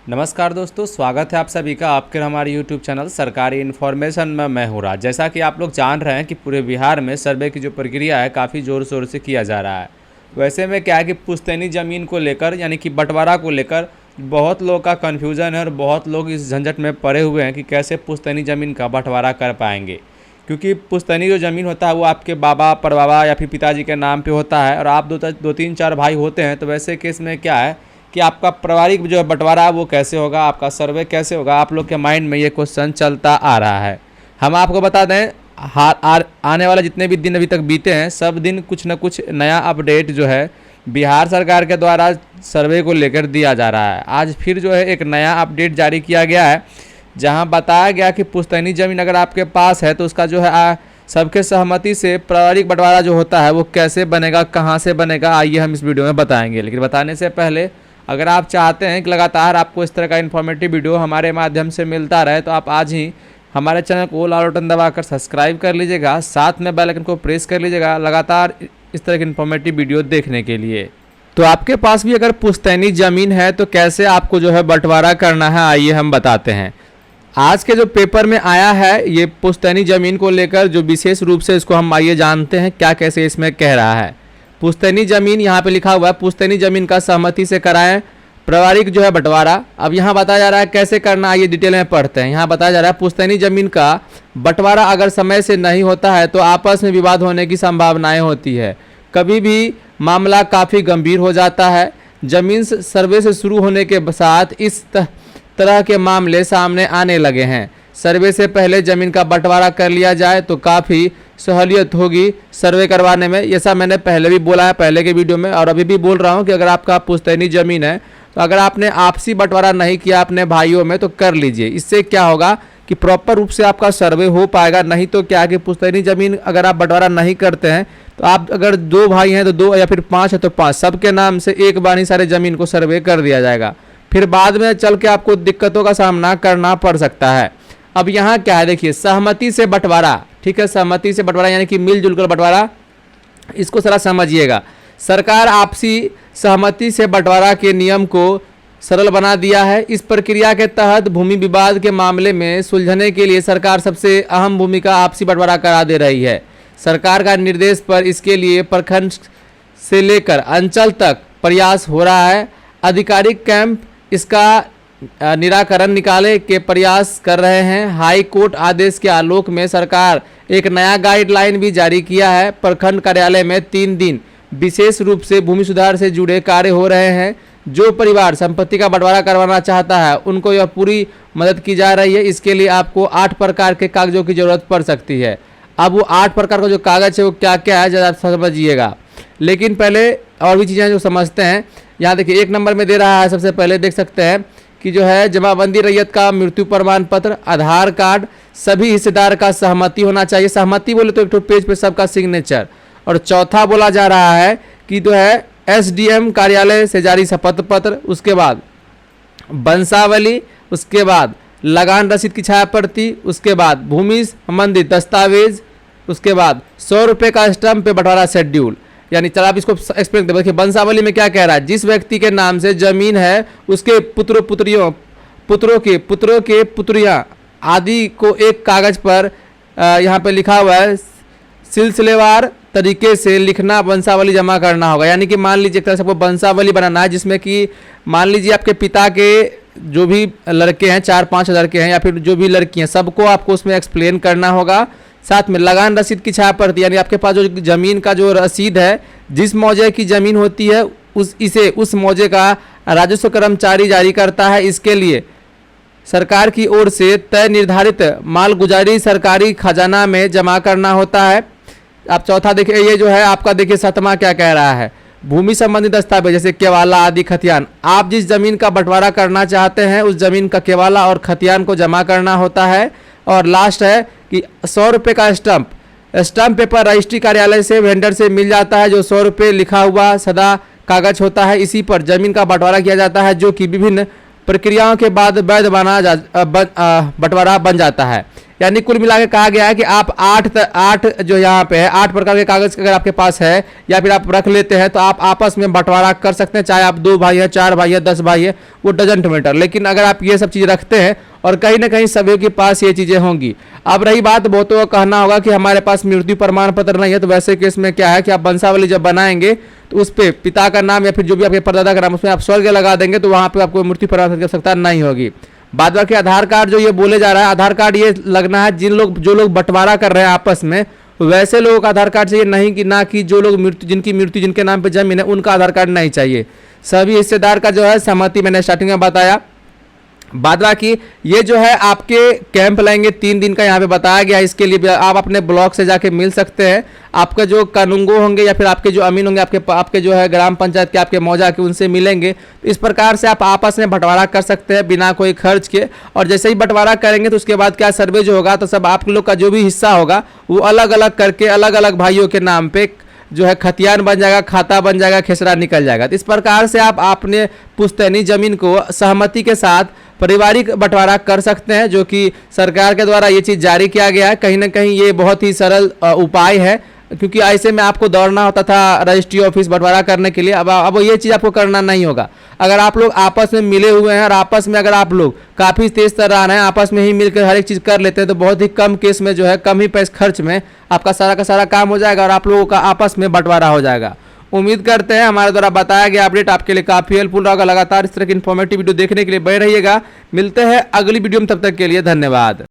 नमस्कार दोस्तों, स्वागत है आप सभी का आपके हमारे YouTube चैनल सरकारी इन्फॉर्मेशन में। मैं हूँ राज। जैसा कि आप लोग जान रहे हैं कि पूरे बिहार में सर्वे की जो प्रक्रिया है काफ़ी ज़ोर शोर से किया जा रहा है। वैसे में क्या है कि पुश्तैनी ज़मीन को लेकर यानी कि बंटवारा को लेकर बहुत लोग का कन्फ्यूज़न है और बहुत लोग इस झंझट में पड़े हुए हैं कि कैसे पुश्तैनी ज़मीन का बंटवारा कर पाएंगे, क्योंकि पुश्तैनी जो ज़मीन होता है वो आपके बाबा परबाबा या फिर पिताजी के नाम पे होता है और आप दो तीन चार भाई होते हैं। तो वैसे केस में क्या है कि आपका पारिवारिक जो बंटवारा है वो कैसे होगा, आपका सर्वे कैसे होगा, आप लोग के माइंड में ये क्वेश्चन चलता आ रहा है। हम आपको बता दें, आने वाला जितने भी दिन अभी तक बीते हैं सब दिन कुछ न कुछ नया अपडेट जो है बिहार सरकार के द्वारा सर्वे को लेकर दिया जा रहा है। आज फिर जो है एक नया अपडेट जारी किया गया है, जहां बताया गया कि पुश्तैनी ज़मीन अगर आपके पास है तो उसका जो है सबके सहमति से पारिवारिक बंटवारा जो होता है वो कैसे बनेगा, कहां से बनेगा, आइए हम इस वीडियो में बताएंगे। लेकिन बताने से पहले अगर आप चाहते हैं कि लगातार आपको इस तरह का इन्फॉर्मेटिव वीडियो हमारे माध्यम से मिलता रहे तो आप आज ही हमारे चैनल को लाल बटन दबाकर सब्सक्राइब कर लीजिएगा, साथ में बेल आइकन को प्रेस कर लीजिएगा लगातार इस तरह के इन्फॉर्मेटिव वीडियो देखने के लिए। तो आपके पास भी अगर पुश्तैनी ज़मीन है तो कैसे आपको जो है बंटवारा करना है, आइए हम बताते हैं। आज के जो पेपर में आया है ये पुश्तैनी ज़मीन को लेकर जो विशेष रूप से इसको हम आइए जानते हैं क्या कैसे इसमें कह रहा है। पुश्तैनी ज़मीन यहाँ पे लिखा हुआ है, पुश्तैनी ज़मीन का सहमति से कराएं पारिवारिक जो है बंटवारा। अब यहाँ बताया जा रहा है कैसे करना, आइए डिटेल में पढ़ते हैं। यहाँ बताया जा रहा है पुश्तैनी ज़मीन का बंटवारा अगर समय से नहीं होता है तो आपस में विवाद होने की संभावनाएं होती है। कभी भी मामला काफ़ी गंभीर हो जाता है। ज़मीन सर्वे से शुरू होने के साथ इस तरह के मामले सामने आने लगे हैं। सर्वे से पहले ज़मीन का बंटवारा कर लिया जाए तो काफ़ी सहूलियत होगी सर्वे करवाने में। ऐसा मैंने पहले भी बोला है पहले के वीडियो में और अभी भी बोल रहा हूँ कि अगर आपका पुश्तैनी ज़मीन है तो अगर आपने आपसी बंटवारा नहीं किया अपने भाइयों में तो कर लीजिए। इससे क्या होगा कि प्रॉपर रूप से आपका सर्वे हो पाएगा। नहीं तो क्या है कि पुश्तैनी ज़मीन अगर आप बंटवारा नहीं करते हैं तो आप अगर 2 भाई हैं तो 2 या फिर 5 है तो 5 सबके नाम से एक बार ही सारे ज़मीन को सर्वे कर दिया जाएगा। फिर बाद में चल के आपको दिक्कतों का सामना करना पड़ सकता है। अब यहाँ क्या है देखिए, सहमति से बंटवारा, ठीक है, सहमति से बंटवारा यानी कि मिलजुल कर बंटवारा, इसको जरा समझिएगा। सरकार आपसी सहमति से बंटवारा के नियम को सरल बना दिया है। इस प्रक्रिया के तहत भूमि विवाद के मामले में सुलझने के लिए सरकार सबसे अहम भूमिका आपसी बंटवारा करा दे रही है। सरकार का निर्देश पर इसके लिए प्रखंड से लेकर अंचल तक प्रयास हो रहा है। आधिकारिक कैंप इसका निराकरण निकाले के प्रयास कर रहे हैं। हाई कोर्ट आदेश के आलोक में सरकार एक नया गाइडलाइन भी जारी किया है। प्रखंड कार्यालय में 3 दिन विशेष रूप से भूमि सुधार से जुड़े कार्य हो रहे हैं। जो परिवार संपत्ति का बंटवारा करवाना चाहता है उनको यह पूरी मदद की जा रही है। इसके लिए आपको 8 प्रकार के कागजों की जरूरत पड़ सकती है। अब वो 8 प्रकार का जो कागज है वो क्या क्या है जरा समझिएगा। लेकिन पहले और भी चीज़ें जो समझते हैं। यहाँ देखिए 1 नंबर में दे रहा है, सबसे पहले देख सकते हैं कि जो है जमाबंदी रैयत का मृत्यु प्रमाण पत्र, आधार कार्ड, सभी हिस्सेदार का सहमति होना चाहिए। सहमति बोले तो एक तो पेज पे सबका सिग्नेचर। और चौथा बोला जा रहा है कि जो है SDM कार्यालय से जारी शपथ पत्र, उसके बाद वंशावली, उसके बाद लगान रसीद की छाया प्रति, उसके बाद भूमि संबंधित दस्तावेज, उसके बाद 100 रुपये का स्टम्प पे बंटवारा शेड्यूल। यानी चलो आप इसको एक्सप्लेन कर देखिए। वंशावली में क्या कह रहा है, जिस व्यक्ति के नाम से जमीन है उसके पुत्रों के पुत्रियां आदि को एक कागज पर यहाँ पे लिखा हुआ है सिलसिलेवार तरीके से लिखना, वंशावली जमा करना होगा। यानी कि मान लीजिए एक तरह से आपको वंशावली बनाना है जिसमें कि मान लीजिए आपके पिता के जो भी लड़के हैं 4-5 लड़के हैं या फिर जो भी लड़की हैं सबको आपको उसमें एक्सप्लेन करना होगा। साथ में लगान रसीद की छाया प्रति, यानी आपके पास जो ज़मीन का जो रसीद है, जिस मौजे की ज़मीन होती है उस मौजे का राजस्व कर्मचारी जारी करता है। इसके लिए सरकार की ओर से तय निर्धारित मालगुजारी सरकारी खजाना में जमा करना होता है। आप चौथा देखिए, ये जो है आपका देखिए 7वां क्या कह रहा है, भूमि संबंधी दस्तावेज जैसे केवाला आदि खतियान। आप जिस जमीन का बंटवारा करना चाहते हैं उस जमीन का केवाला और खतियान को जमा करना होता है। और लास्ट है कि 100 रुपये का स्टम्प पेपर रजिस्ट्री कार्यालय से वेंडर से मिल जाता है, जो 100 रुपये लिखा हुआ सदा कागज होता है। इसी पर जमीन का बंटवारा किया जाता है, जो कि विभिन्न प्रक्रियाओं के बाद वैध बंटवारा बन जाता है। यानी कुल मिला के कहा गया है कि आप आठ जो यहाँ पे है 8 प्रकार के कागज अगर आपके पास है या फिर आप रख लेते हैं तो आप आपस में बंटवारा कर सकते हैं, चाहे आप 2 भाई है, 4 भाई है, 10 भाई है, वो डजंट मैटर। लेकिन अगर आप ये सब चीज़ रखते हैं और कहीं ना कहीं सभी के पास ये चीज़ें होंगी। अब रही बात, बहुतों का कहना होगा कि हमारे पास मृत्यु प्रमाण पत्र नहीं है, तो वैसे केस में क्या है कि आप वंशावली जब बनाएंगे तो उस पर पिता का नाम या फिर जो भी आपके परदादा का नाम उसमें आप स्वर्ग लगा देंगे, तो वहाँ पे आपको मृत्यु प्रमाण पत्र की आवश्यकता नहीं होगी। बाद बाकी आधार कार्ड जो ये बोले जा रहा है, आधार कार्ड ये लगना है जो लोग बंटवारा कर रहे हैं आपस में, वैसे लोगों का आधार कार्ड चाहिए, नहीं कि ना कि जो लोग जिनके नाम पे जमीन है उनका आधार कार्ड नहीं चाहिए। सभी हिस्सेदार का जो है सहमति मैंने स्टार्टिंग में बताया। बाद बाकी ये जो है आपके कैंप लेंगे 3 दिन का, यहाँ पे बताया गया। इसके लिए आप अपने ब्लॉक से जाके मिल सकते हैं। आपके जो कानूंगो होंगे या फिर आपके जो अमीन होंगे, आपके जो है ग्राम पंचायत के आपके मौजा के, उनसे मिलेंगे। तो इस प्रकार से आप आपस में बंटवारा कर सकते हैं बिना कोई खर्च के। और जैसे ही बंटवारा करेंगे तो उसके बाद क्या सर्वे जो होगा, तो सब आप लोग का जो भी हिस्सा होगा वो अलग अलग करके अलग अलग भाइयों के नाम पे जो है खतियान बन जाएगा, खाता बन जाएगा, खेसरा निकल जाएगा। तो इस प्रकार से आप अपने पुश्तैनी जमीन को सहमति के साथ पारिवारिक बंटवारा कर सकते हैं, जो कि सरकार के द्वारा ये चीज़ जारी किया गया है। कहीं ना कहीं ये बहुत ही सरल उपाय है, क्योंकि ऐसे में आपको दौड़ना होता था रजिस्ट्री ऑफिस बंटवारा करने के लिए। अब ये चीज़ आपको करना नहीं होगा। अगर आप लोग आपस में मिले हुए हैं और आपस में अगर आप लोग काफ़ी तेज तर्रार हैं, आपस में ही मिलकर हर एक चीज़ कर लेते हैं, तो बहुत ही कम केस में जो है कम ही पैसे खर्च में आपका सारा का सारा काम हो जाएगा और आप लोगों का आपस में बंटवारा हो जाएगा। उम्मीद करते हैं हमारे द्वारा बताया गया अपडेट आपके लिए काफ़ी हेल्पफुल होगा। लगातार इस तरह की इन्फॉर्मेटिव वीडियो देखने के लिए बने रहिएगा। मिलते हैं अगली वीडियो में, तब तक के लिए धन्यवाद।